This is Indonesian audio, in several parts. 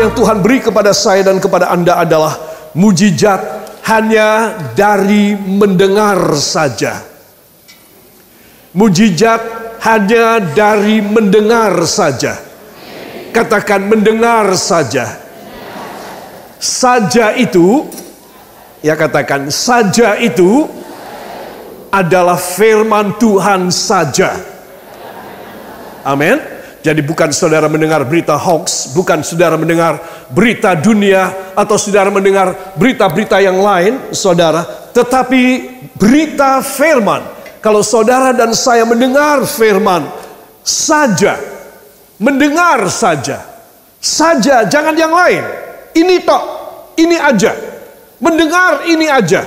yang Tuhan beri kepada saya dan kepada Anda adalah mujizat hanya dari mendengar saja. Mujizat hanya dari mendengar saja. Katakan mendengar saja. Saja itu, ya katakan saja itu adalah firman Tuhan saja. Amin. Jadi bukan saudara mendengar berita hoax, bukan saudara mendengar berita dunia, atau saudara mendengar berita-berita yang lain, saudara, tetapi berita firman. Kalau saudara dan saya mendengar firman saja, mendengar saja, jangan yang lain. Ini tok, ini aja. Mendengar ini aja.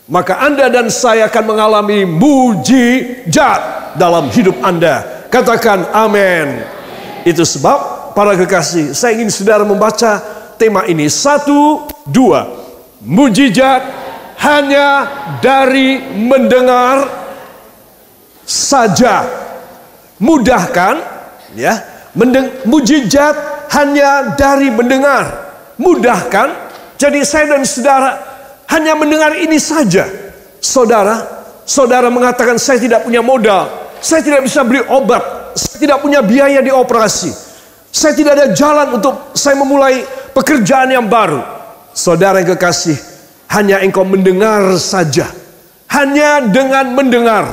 Maka Anda dan saya akan mengalami mujizat dalam hidup Anda. Katakan amin. Itu sebab para kekasih, saya ingin saudara membaca tema ini. 1, 2. Mujizat hanya dari mendengar saja. Mudahkan, ya. Mujizat hanya dari mendengar. Mudahkan. Jadi saya dan saudara hanya mendengar ini saja. Saudara mengatakan saya tidak punya modal, saya tidak bisa beli obat, saya tidak punya biaya di operasi, saya tidak ada jalan untuk saya memulai pekerjaan yang baru. Saudara yang kekasih, hanya engkau mendengar saja. Hanya dengan mendengar.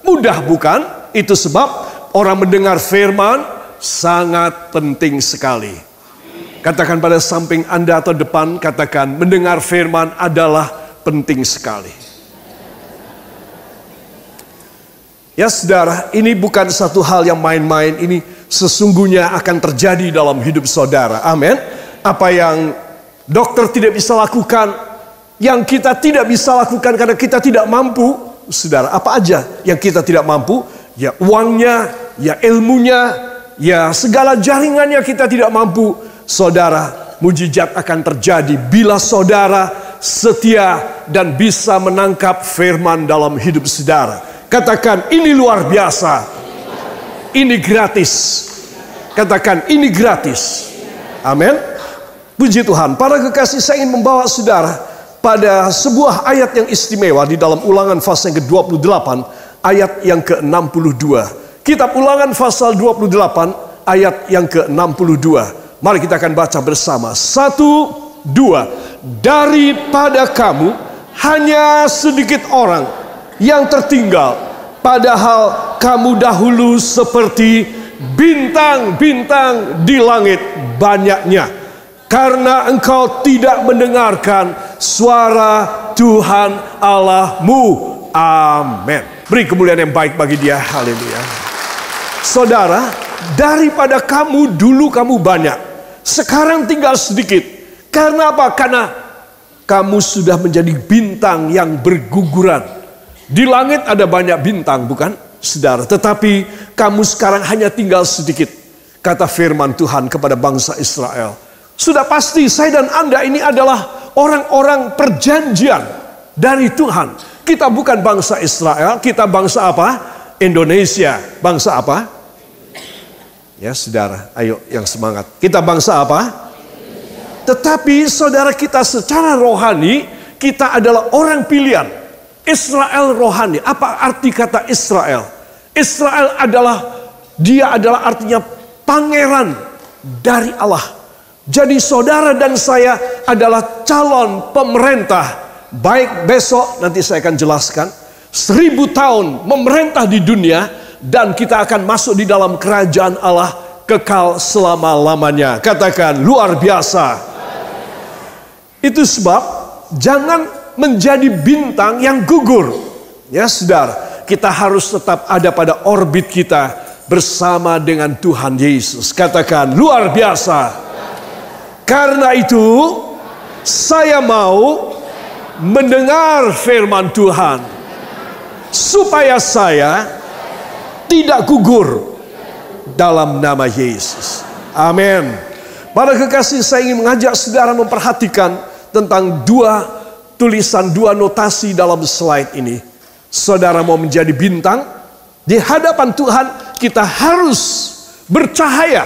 Mudah bukan? Itu sebab orang mendengar firman sangat penting sekali. Katakan pada samping Anda atau depan, katakan mendengar firman adalah penting sekali. Ya saudara, ini bukan satu hal yang main-main. Ini sesungguhnya akan terjadi dalam hidup saudara. Amin. Apa yang dokter tidak bisa lakukan, yang kita tidak bisa lakukan karena kita tidak mampu. Saudara, apa aja yang kita tidak mampu? Ya uangnya, ya ilmunya, ya segala jaringannya kita tidak mampu. Saudara, mujizat akan terjadi bila saudara setia dan bisa menangkap firman dalam hidup saudara. Katakan ini luar biasa. Ini gratis. Katakan ini gratis. Amin. Puji Tuhan. Para kekasih, saya ingin membawa saudara pada sebuah ayat yang istimewa di dalam Ulangan pasal yang ke-28 ayat yang ke-62. Kitab Ulangan pasal 28 ayat yang ke-62. Mari kita akan baca bersama. 1, 2. Daripada kamu hanya sedikit orang yang tertinggal, padahal kamu dahulu seperti bintang-bintang di langit banyaknya, karena engkau tidak mendengarkan suara Tuhan Allahmu. Amin. Beri kemuliaan yang baik bagi Dia. Haleluya. Saudara, daripada kamu dulu kamu banyak, sekarang tinggal sedikit. Karena apa? Karena kamu sudah menjadi bintang yang berguguran. Di langit ada banyak bintang, bukan, saudara? Tetapi kamu sekarang hanya tinggal sedikit. Kata firman Tuhan kepada bangsa Israel. Sudah pasti saya dan Anda ini adalah orang-orang perjanjian dari Tuhan. Kita bukan bangsa Israel, kita bangsa apa? Indonesia. Bangsa apa? Ya saudara, ayo yang semangat. Kita bangsa apa? Tetapi saudara, kita secara rohani, kita adalah orang pilihan. Israel rohani. Apa arti kata Israel? Israel dia adalah artinya pangeran dari Allah. Jadi saudara dan saya adalah calon pemerintah. Baik besok, nanti saya akan jelaskan. 1000 tahun memerintah di dunia, dan kita akan masuk di dalam kerajaan Allah kekal selama-lamanya. Katakan luar biasa. Itu sebab jangan menjadi bintang yang gugur. Ya saudara, kita harus tetap ada pada orbit kita bersama dengan Tuhan Yesus. Katakan luar biasa. Karena itu saya mau mendengar firman Tuhan, supaya saya tidak gugur dalam nama Yesus. Amin. Para kekasih, saya ingin mengajak saudara memperhatikan tentang dua tulisan, dua notasi dalam slide ini. Saudara mau menjadi bintang di hadapan Tuhan, kita harus bercahaya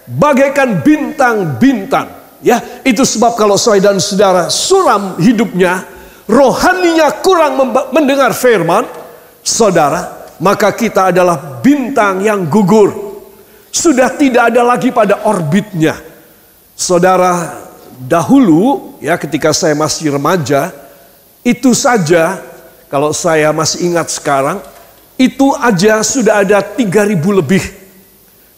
bagaikan bintang-bintang. Ya, itu sebab kalau saya dan saudara suram hidupnya, rohaninya kurang mendengar firman, saudara, maka kita adalah bintang yang gugur. Sudah tidak ada lagi pada orbitnya. Saudara, dahulu ya ketika saya masih remaja, itu saja kalau saya masih ingat sekarang, itu aja sudah ada 3.000 lebih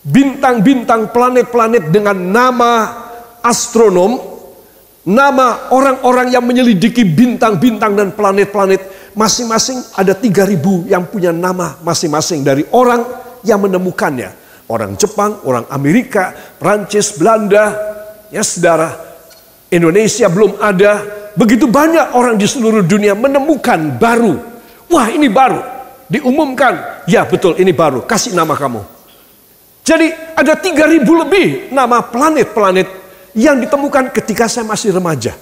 bintang-bintang, planet-planet dengan nama astronom, nama orang-orang yang menyelidiki bintang-bintang dan planet-planet. Masing-masing ada 3.000 yang punya nama masing-masing dari orang yang menemukannya. Orang Jepang, orang Amerika, Prancis, Belanda, ya saudara, Indonesia belum ada. Begitu banyak orang di seluruh dunia menemukan baru. Wah, ini baru. Diumumkan, ya betul ini baru, kasih nama kamu. Jadi ada 3.000 lebih nama planet-planet yang ditemukan ketika saya masih remaja.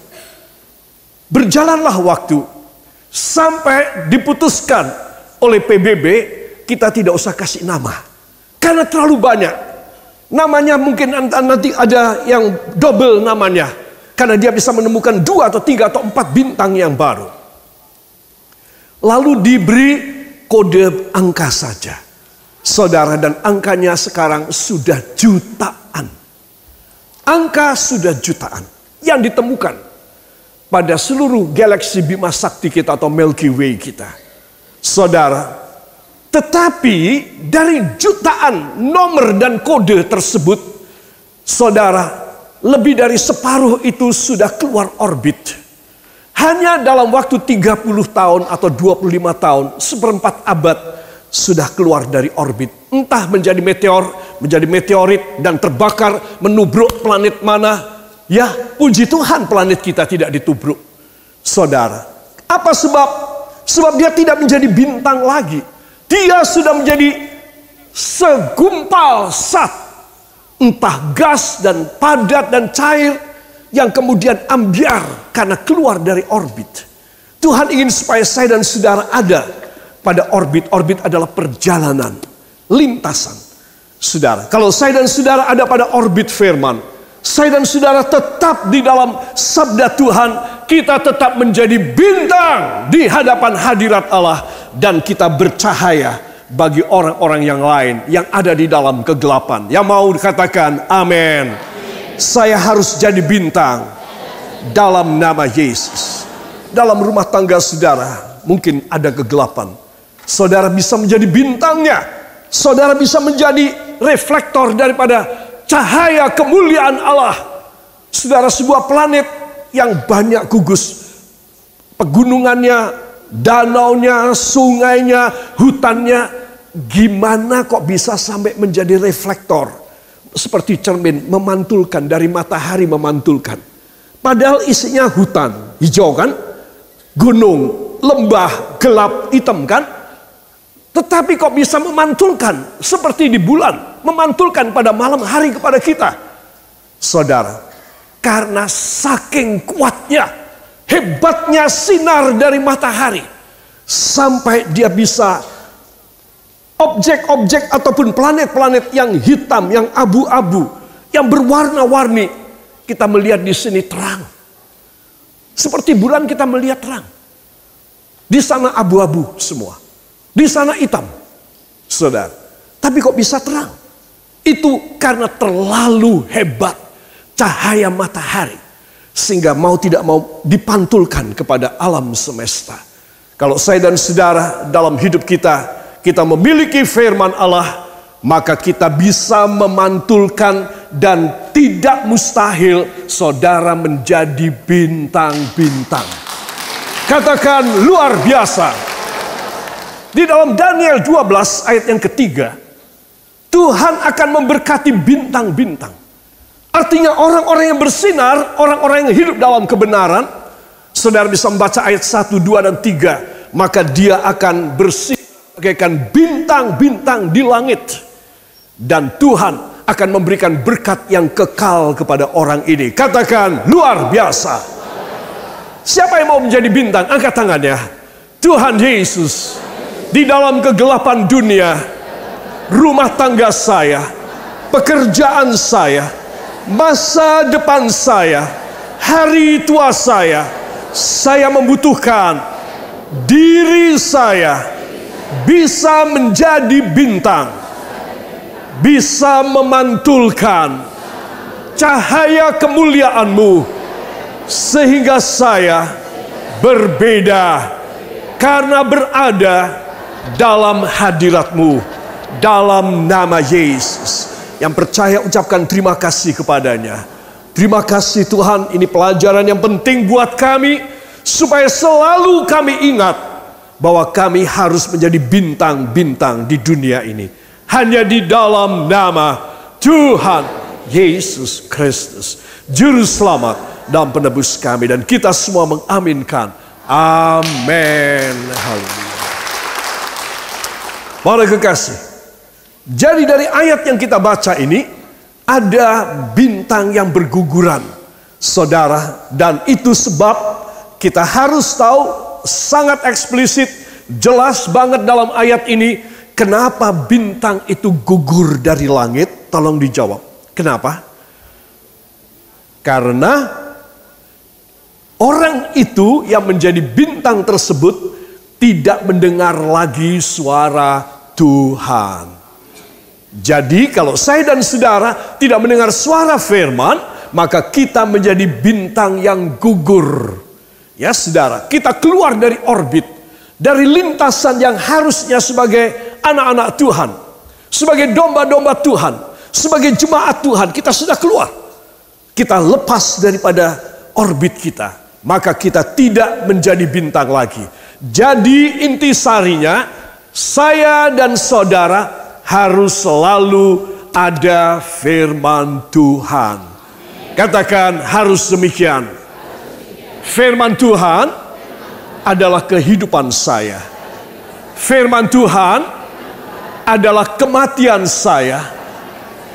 Berjalanlah waktu sampai diputuskan oleh PBB kita tidak usah kasih nama. Karena terlalu banyak. Namanya mungkin nanti ada yang double namanya. Karena dia bisa menemukan 2 atau 3 atau 4 bintang yang baru. Lalu diberi kode angka saja. Saudara, dan angkanya sekarang sudah jutaan. Angka sudah jutaan yang ditemukan pada seluruh galaksi Bima Sakti kita atau Milky Way kita. Saudara, tetapi dari jutaan nomor dan kode tersebut, saudara, lebih dari separuh itu sudah keluar orbit. Hanya dalam waktu 30 tahun atau 25 tahun, seperempat abad sudah keluar dari orbit. Entah menjadi meteor, menjadi meteorit dan terbakar menubruk planet mana. Ya, puji Tuhan planet kita tidak ditubruk. Saudara, apa sebab? Sebab dia tidak menjadi bintang lagi. Dia sudah menjadi segumpal zat, entah gas dan padat dan cair, yang kemudian ambiar karena keluar dari orbit. Tuhan ingin supaya saya dan saudara ada pada orbit. Orbit adalah perjalanan, lintasan. Saudara, kalau saya dan saudara ada pada orbit firman, saya dan saudara tetap di dalam sabda Tuhan, kita tetap menjadi bintang di hadapan hadirat Allah. Dan kita bercahaya bagi orang-orang yang lain yang ada di dalam kegelapan. Yang mau dikatakan amin. Saya harus jadi bintang dalam nama Yesus. Dalam rumah tangga saudara mungkin ada kegelapan. Saudara bisa menjadi bintangnya. Saudara bisa menjadi reflektor daripada cahaya kemuliaan Allah. Saudara, sebuah planet yang banyak gugus. Pegunungannya, danaunya, sungainya, hutannya. Gimana kok bisa sampai menjadi reflektor? Seperti cermin memantulkan, dari matahari memantulkan. Padahal isinya hutan, hijau kan? Gunung, lembah, gelap, hitam kan? Tetapi kok bisa memantulkan seperti di bulan, memantulkan pada malam hari kepada kita. Saudara, karena saking kuatnya, hebatnya sinar dari matahari, sampai dia bisa objek-objek ataupun planet-planet yang hitam, yang abu-abu, yang berwarna-warni, kita melihat di sini terang. Seperti bulan kita melihat terang. Di sana abu-abu semua. Di sana hitam. Saudara, tapi kok bisa terang? Itu karena terlalu hebat cahaya matahari. Sehingga mau tidak mau dipantulkan kepada alam semesta. Kalau saya dan saudara dalam hidup kita memiliki firman Allah, maka kita bisa memantulkan dan tidak mustahil saudara menjadi bintang-bintang. Katakan luar biasa. Di dalam Daniel 12 ayat yang ketiga, Tuhan akan memberkati bintang-bintang. Artinya orang-orang yang bersinar, orang-orang yang hidup dalam kebenaran. Saudara bisa membaca ayat 1, 2, dan 3. Maka dia akan bersinar bagaikan bintang-bintang di langit. Dan Tuhan akan memberikan berkat yang kekal kepada orang ini. Katakan luar biasa. Siapa yang mau menjadi bintang? Angkat tangannya. Tuhan Yesus, di dalam kegelapan dunia, rumah tangga saya, pekerjaan saya, masa depan saya, hari tua saya membutuhkan diri saya bisa menjadi bintang, bisa memantulkan cahaya kemuliaan-Mu, sehingga saya berbeda karena berada dalam hadirat-Mu, dalam nama Yesus. Yang percaya ucapkan terima kasih kepadanya. Terima kasih Tuhan, ini pelajaran yang penting buat kami, supaya selalu kami ingat bahwa kami harus menjadi bintang-bintang di dunia ini. Hanya di dalam nama Tuhan Yesus Kristus, Juru Selamat dan Penebus kami. Dan kita semua mengaminkan. Amin. Haleluya. Para kekasih, jadi dari ayat yang kita baca ini, ada bintang yang berguguran, saudara. Dan itu sebab kita harus tahu, sangat eksplisit, jelas banget dalam ayat ini, kenapa bintang itu gugur dari langit. Tolong dijawab, kenapa? Karena orang itu yang menjadi bintang tersebut tidak mendengar lagi suara Tuhan. Jadi kalau saya dan saudara tidak mendengar suara firman, maka kita menjadi bintang yang gugur. Ya saudara, kita keluar dari orbit, dari lintasan yang harusnya sebagai anak-anak Tuhan, sebagai domba-domba Tuhan, sebagai jemaat Tuhan, kita sudah keluar. Kita lepas daripada orbit kita, maka kita tidak menjadi bintang lagi. Jadi intisarinya, saya dan saudara harus selalu ada firman Tuhan. Katakan, harus demikian. Firman Tuhan adalah kehidupan saya. Firman Tuhan adalah kematian saya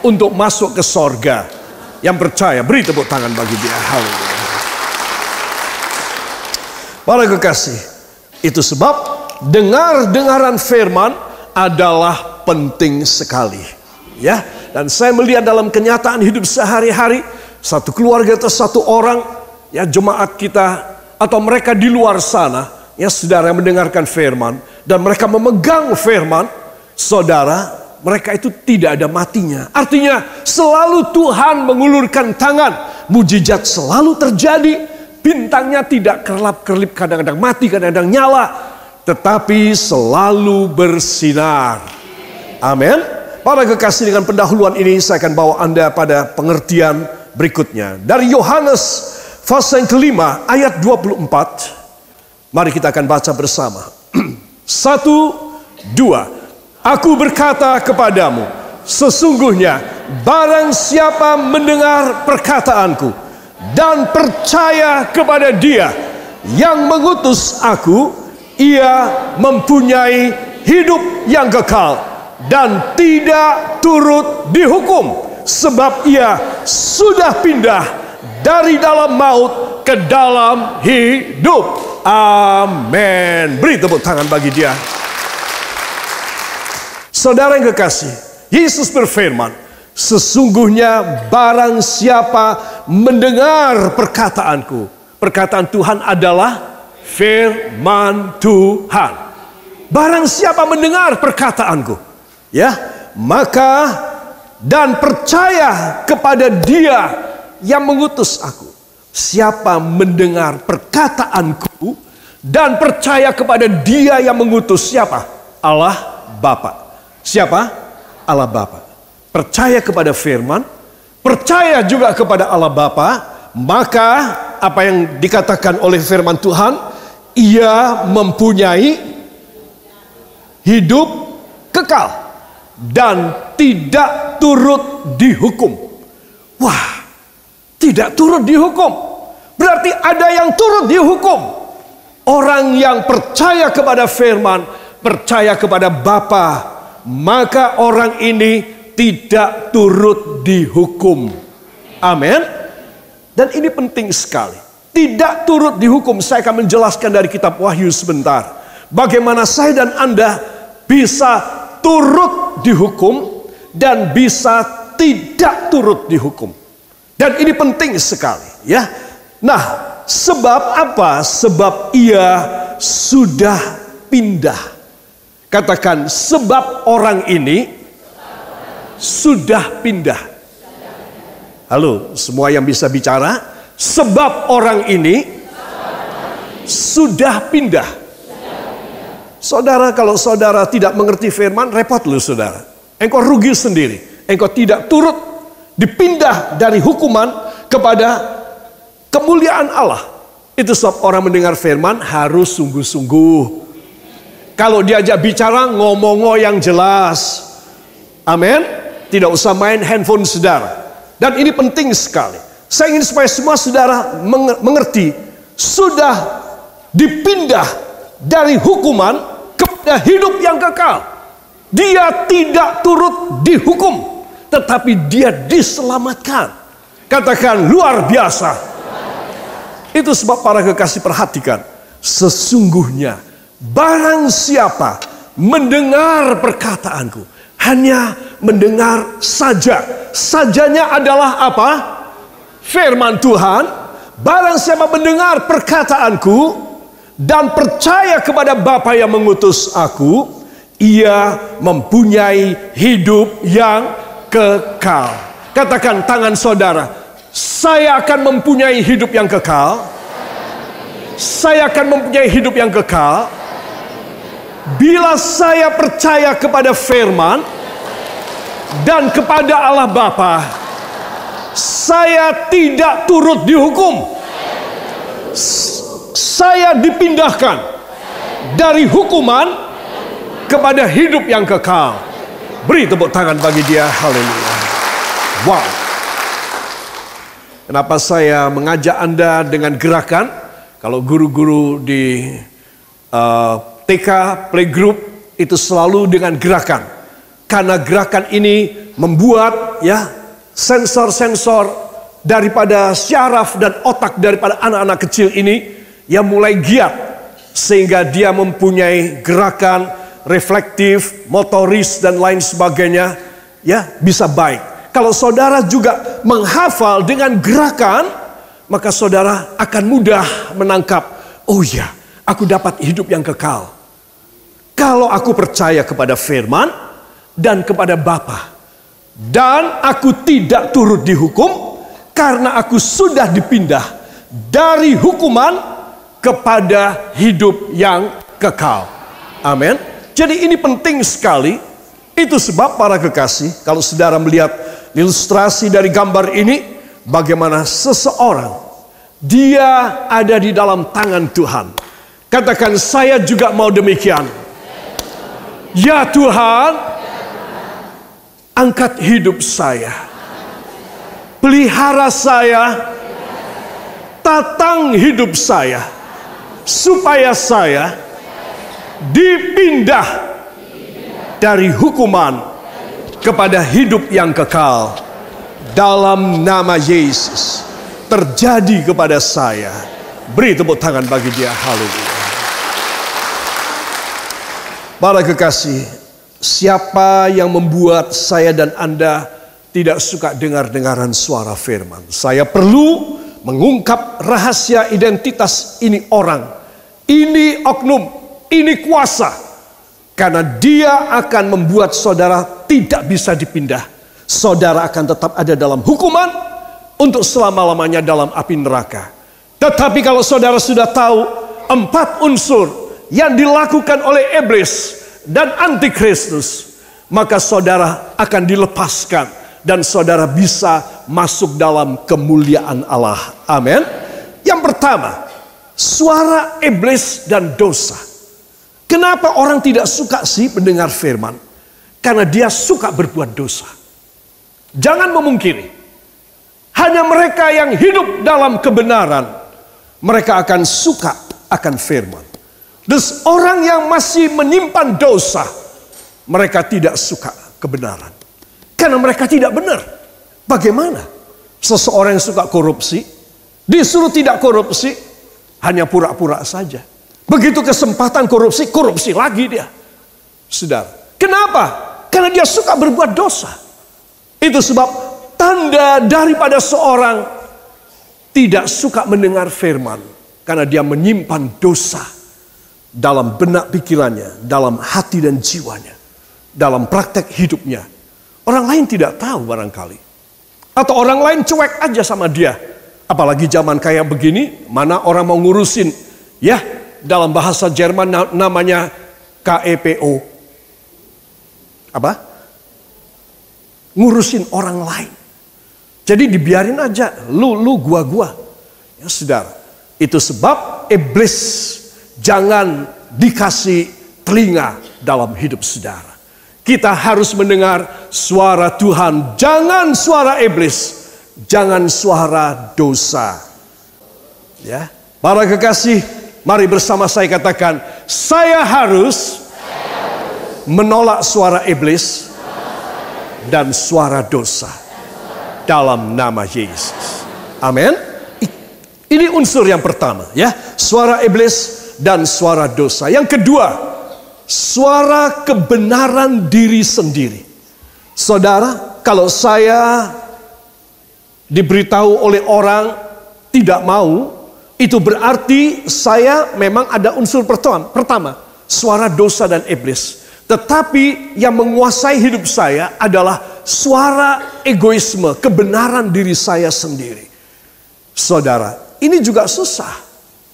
untuk masuk ke sorga. Yang percaya, beri tepuk tangan bagi dia. Haleluya. Para kekasih, itu sebab dengaran firman adalah penting sekali, ya. Dan saya melihat dalam kenyataan hidup sehari-hari, satu keluarga atau satu orang, ya, jemaat kita atau mereka di luar sana, ya saudara, yang mendengarkan firman dan mereka memegang firman, saudara, mereka itu tidak ada matinya. Artinya selalu Tuhan mengulurkan tangan, mujizat selalu terjadi, bintangnya tidak kerlap-kerlip, kadang-kadang mati, kadang-kadang nyala, tetapi selalu bersinar. Amin. Para kekasih, dengan pendahuluan ini saya akan bawa Anda pada pengertian berikutnya. Dari Yohanes pasal yang kelima ayat 24. Mari kita akan baca bersama. 1, 2. Aku berkata kepadamu, sesungguhnya barang siapa mendengar perkataanku dan percaya kepada Dia yang mengutus aku, ia mempunyai hidup yang kekal dan tidak turut dihukum, sebab ia sudah pindah dari dalam maut ke dalam hidup. Amin. Beri tepuk tangan bagi dia. Saudara yang kekasih, Yesus berfirman, sesungguhnya barang siapa mendengar perkataanku. Perkataan Tuhan adalah firman Tuhan. Barang siapa mendengar perkataanku, ya, maka dan percaya kepada Dia yang mengutus aku. Siapa mendengar perkataanku dan percaya kepada Dia yang mengutus, siapa? Allah Bapa. Siapa? Allah Bapa. Percaya kepada firman, percaya juga kepada Allah Bapa, maka apa yang dikatakan oleh firman Tuhan, ia mempunyai hidup kekal dan tidak turut dihukum. Wah, tidak turut dihukum. Berarti ada yang turut dihukum. Orang yang percaya kepada firman, percaya kepada Bapa, maka orang ini tidak turut dihukum. Amin. Dan ini penting sekali. Tidak turut dihukum. Saya akan menjelaskan dari kitab Wahyu sebentar. Bagaimana saya dan Anda bisa turut dihukum dan bisa tidak turut dihukum. Dan ini penting sekali, ya. Nah, sebab apa? Sebab ia sudah pindah. Katakan, sebab orang ini sudah pindah. Halo, semua yang bisa bicara. Sebab orang ini sudah pindah. Saudara, kalau saudara tidak mengerti firman, repot loh saudara. Engkau rugi sendiri. Engkau tidak turut dipindah dari hukuman kepada kemuliaan Allah. Itu sebab orang mendengar firman harus sungguh-sungguh. Kalau diajak bicara, ngomong yang jelas. Amin. Tidak usah main handphone saudara. Dan ini penting sekali. Saya ingin supaya semua saudara mengerti. Sudah dipindah dari hukuman kepada hidup yang kekal. Dia tidak turut dihukum, tetapi dia diselamatkan. Katakan, luar biasa. Itu sebab para kekasih perhatikan. Sesungguhnya barang siapa mendengar perkataanku, hanya mendengar saja. Sajanya adalah apa? Firman Tuhan. Barang siapa mendengar perkataanku dan percaya kepada Bapa yang mengutus aku, ia mempunyai hidup yang kekal. Katakan tangan saudara, saya akan mempunyai hidup yang kekal. Saya akan mempunyai hidup yang kekal bila saya percaya kepada firman dan kepada Allah Bapa. Saya tidak turut dihukum. Saya dipindahkan dari hukuman kepada hidup yang kekal. Beri tepuk tangan bagi dia. Haleluya. Wow. Kenapa saya mengajak Anda dengan gerakan? Kalau guru-guru di TK, playgroup, itu selalu dengan gerakan. Karena gerakan ini membuat ya sensor-sensor daripada syaraf dan otak daripada anak-anak kecil ini yang mulai giat. Sehingga dia mempunyai gerakan reflektif, motoris dan lain sebagainya, ya bisa baik. Kalau saudara juga menghafal dengan gerakan, maka saudara akan mudah menangkap, oh ya, aku dapat hidup yang kekal. Kalau aku percaya kepada firman dan kepada Bapa, dan aku tidak turut dihukum karena aku sudah dipindah dari hukuman kepada hidup yang kekal. Amin. Jadi ini penting sekali. Itu sebab para kekasih, kalau saudara melihat ilustrasi dari gambar ini, bagaimana seseorang, dia ada di dalam tangan Tuhan. Katakan, saya juga mau demikian. Ya Tuhan, angkat hidup saya. Pelihara saya. Tatang hidup saya. Supaya saya dipindah dari hukuman kepada hidup yang kekal. Dalam nama Yesus terjadi kepada saya. Beri tepuk tangan bagi dia. Haleluya. Para kekasih, siapa yang membuat saya dan Anda tidak suka dengar-dengaran suara firman? Saya perlu mengungkap rahasia identitas ini orang, ini oknum, ini kuasa, karena dia akan membuat saudara tidak bisa dipindah. Saudara akan tetap ada dalam hukuman untuk selama-lamanya dalam api neraka. Tetapi kalau saudara sudah tahu 4 unsur yang dilakukan oleh iblis dan antikristus, maka saudara akan dilepaskan dan saudara bisa masuk dalam kemuliaan Allah. Amin. Yang pertama, suara iblis dan dosa. Kenapa orang tidak suka sih mendengar firman? Karena dia suka berbuat dosa. Jangan memungkiri. Hanya mereka yang hidup dalam kebenaran, mereka akan suka akan firman. Dan orang yang masih menyimpan dosa, mereka tidak suka kebenaran. Karena mereka tidak benar. Bagaimana? Seseorang yang suka korupsi, disuruh tidak korupsi, hanya pura-pura saja. Begitu kesempatan korupsi, korupsi lagi dia. Saudara, kenapa? Karena dia suka berbuat dosa. Itu sebab tanda daripada seorang tidak suka mendengar firman. Karena dia menyimpan dosa dalam benak pikirannya, dalam hati dan jiwanya, dalam praktek hidupnya. Orang lain tidak tahu barangkali. Atau orang lain cuek aja sama dia. Apalagi zaman kayak begini, mana orang mau ngurusin. Ya, dalam bahasa Jerman namanya KEPO. Apa? Ngurusin orang lain. Jadi dibiarin aja, lu gua. Ya saudara. Itu sebab iblis jangan dikasih telinga dalam hidup saudara. Kita harus mendengar suara Tuhan, jangan suara iblis, jangan suara dosa. Ya, para kekasih, mari bersama saya katakan, saya harus menolak suara iblis dan suara dosa dalam nama Yesus. Amin. Ini unsur yang pertama, ya, suara iblis dan suara dosa. Yang kedua, suara kebenaran diri sendiri. Saudara, kalau saya diberitahu oleh orang tidak mau, itu berarti saya memang ada unsur pertama, suara dosa dan iblis. Tetapi yang menguasai hidup saya adalah suara egoisme, kebenaran diri saya sendiri. Saudara, ini juga susah.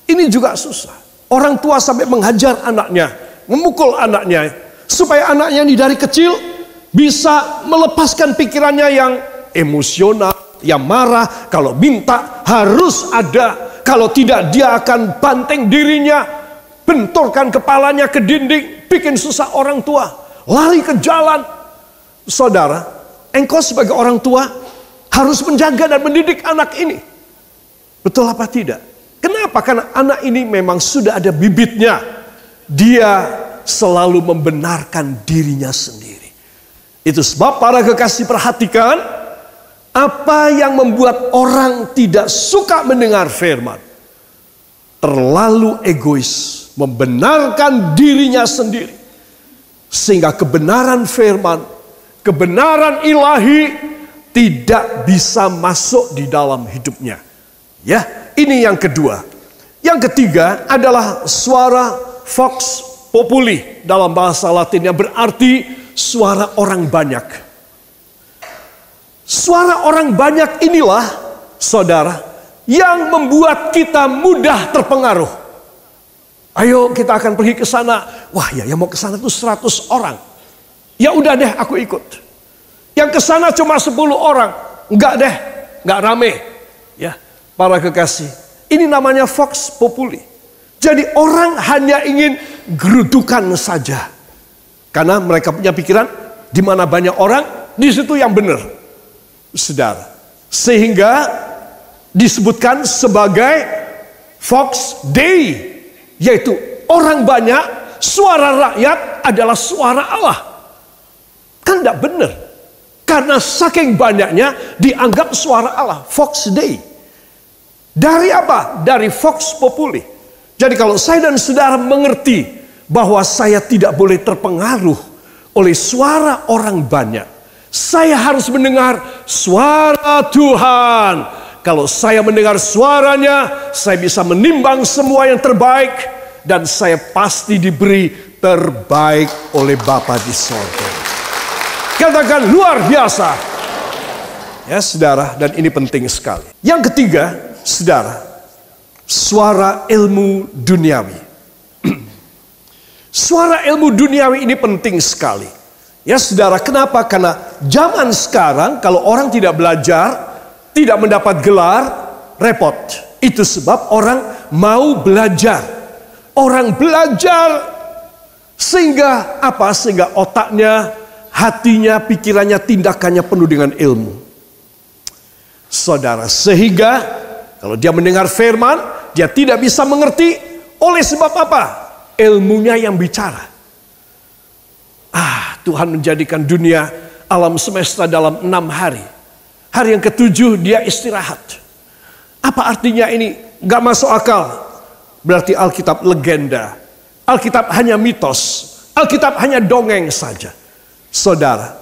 Ini juga susah. Orang tua sampai menghajar anaknya, memukul anaknya, supaya anaknya ini dari kecil bisa melepaskan pikirannya yang emosional, yang marah. Kalau minta harus ada. Kalau tidak dia akan banting dirinya, benturkan kepalanya ke dinding, bikin susah orang tua, lari ke jalan. Saudara, engkau sebagai orang tua harus menjaga dan mendidik anak ini. Betul apa tidak? Kenapa? Karena anak ini memang sudah ada bibitnya. Dia selalu membenarkan dirinya sendiri. Itu sebab para kekasih perhatikan, apa yang membuat orang tidak suka mendengar firman? Terlalu egois, membenarkan dirinya sendiri. Sehingga kebenaran firman, kebenaran ilahi tidak bisa masuk di dalam hidupnya. Ya, ini yang kedua. Yang ketiga adalah suara vox populi dalam bahasa Latin yang berarti suara orang banyak. Suara orang banyak inilah, saudara, yang membuat kita mudah terpengaruh. Ayo kita akan pergi ke sana. Wah ya, yang mau ke sana tuh 100 orang. Ya udah deh, aku ikut. Yang ke sana cuma 10 orang. Enggak deh, enggak rame. Ya. Para kekasih, ini namanya vox populi. Jadi orang hanya ingin gerudukan saja. Karena mereka punya pikiran, di mana banyak orang, di situ yang benar. Saudara. Sehingga disebutkan sebagai vox dei. Yaitu orang banyak, suara rakyat adalah suara Allah. Kan tidak benar. Karena saking banyaknya dianggap suara Allah, vox dei. Dari apa? Dari vox populi. Jadi kalau saya dan saudara mengerti bahwa saya tidak boleh terpengaruh oleh suara orang banyak, saya harus mendengar suara Tuhan. Kalau saya mendengar suaranya, saya bisa menimbang semua yang terbaik, dan saya pasti diberi terbaik oleh Bapa di sorga. Katakan luar biasa. Ya saudara, dan ini penting sekali. Yang ketiga, saudara, suara ilmu duniawi. Suara ilmu duniawi ini penting sekali. Ya saudara, kenapa? Karena zaman sekarang kalau orang tidak belajar, tidak mendapat gelar, repot. Itu sebab orang mau belajar. Orang belajar sehingga apa? Sehingga otaknya, hatinya, pikirannya, tindakannya penuh dengan ilmu. Saudara, sehingga kalau dia mendengar firman, dia tidak bisa mengerti oleh sebab apa? Ilmunya yang bicara. Tuhan menjadikan dunia alam semesta dalam 6 hari. Hari yang ke-7 dia istirahat. Apa artinya ini? Gak masuk akal. Berarti Alkitab legenda. Alkitab hanya mitos. Alkitab hanya dongeng saja. Saudara,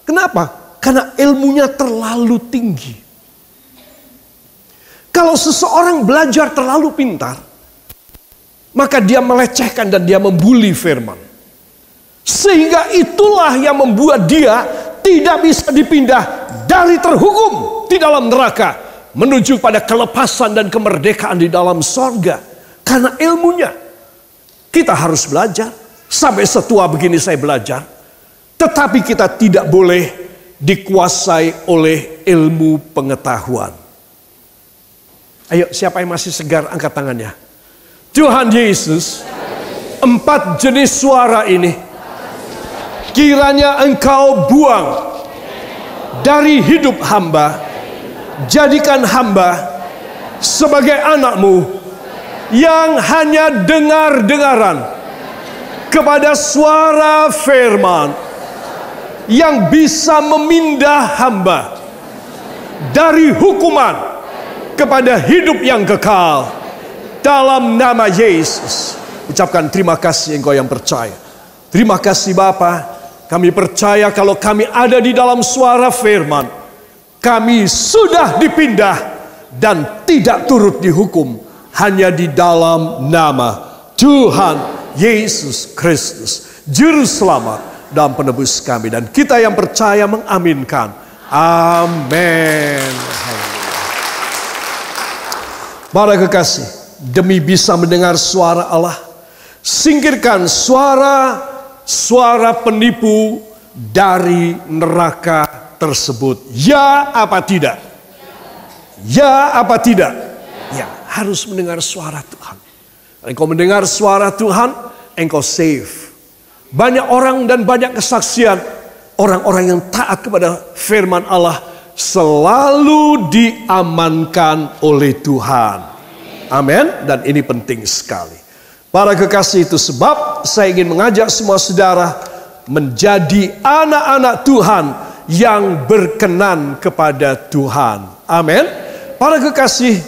kenapa? Karena ilmunya terlalu tinggi. Kalau seseorang belajar terlalu pintar, maka dia melecehkan dan dia membuli firman. Sehingga itulah yang membuat dia tidak bisa dipindah dari terhukum di dalam neraka menuju pada kelepasan dan kemerdekaan di dalam sorga. Karena ilmunya. Kita harus belajar. Sampai setua begini saya belajar. Tetapi kita tidak boleh dikuasai oleh ilmu pengetahuan. Ayo, siapa yang masih segar angkat tangannya. Tuhan Yesus, 4 jenis suara ini kiranya Engkau buang dari hidup hamba. Jadikan hamba sebagai anak-Mu yang hanya dengar-dengaran kepada suara firman yang bisa memindah hamba dari hukuman kepada hidup yang kekal dalam nama Yesus. Ucapkan terima kasih engkau yang percaya. Terima kasih Bapa. Kami percaya kalau kami ada di dalam suara firman, kami sudah dipindah dan tidak turut dihukum hanya di dalam nama Tuhan Yesus Kristus, Juru Selamat dan Penebus kami. Dan kita yang percaya mengaminkan. Amin. Para kekasih, demi bisa mendengar suara Allah, singkirkan suara penipu dari neraka tersebut. Ya apa tidak? Ya apa tidak? Ya, harus mendengar suara Tuhan. Engkau mendengar suara Tuhan, engkau save. Banyak orang dan banyak kesaksian orang-orang yang taat kepada firman Allah selalu diamankan oleh Tuhan. Amin. Dan ini penting sekali. Para kekasih, itu sebab saya ingin mengajak semua saudara menjadi anak-anak Tuhan yang berkenan kepada Tuhan. Amin. Para kekasih,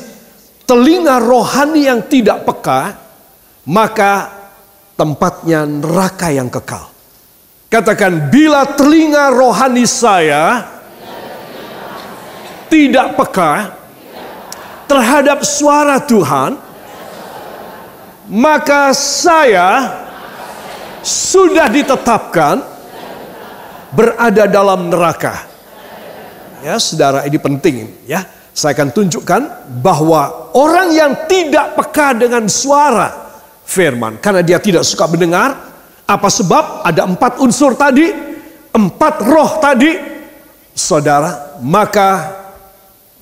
telinga rohani yang tidak peka, maka tempatnya neraka yang kekal. Katakan, bila telinga rohani saya tidak peka terhadap suara Tuhan, maka saya sudah ditetapkan berada dalam neraka. Ya, saudara, ini penting ya. Saya akan tunjukkan bahwa orang yang tidak peka dengan suara firman, karena dia tidak suka mendengar. Apa sebab? Ada 4 unsur tadi, 4 roh tadi, saudara, maka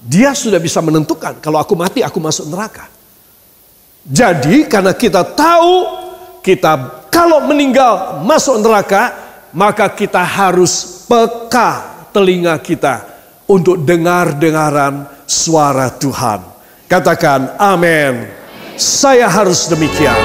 dia sudah bisa menentukan, kalau aku mati aku masuk neraka. Jadi karena kita tahu kita kalau meninggal masuk neraka, maka kita harus peka telinga kita untuk dengar-dengaran suara Tuhan. Katakan amin. Saya harus demikian.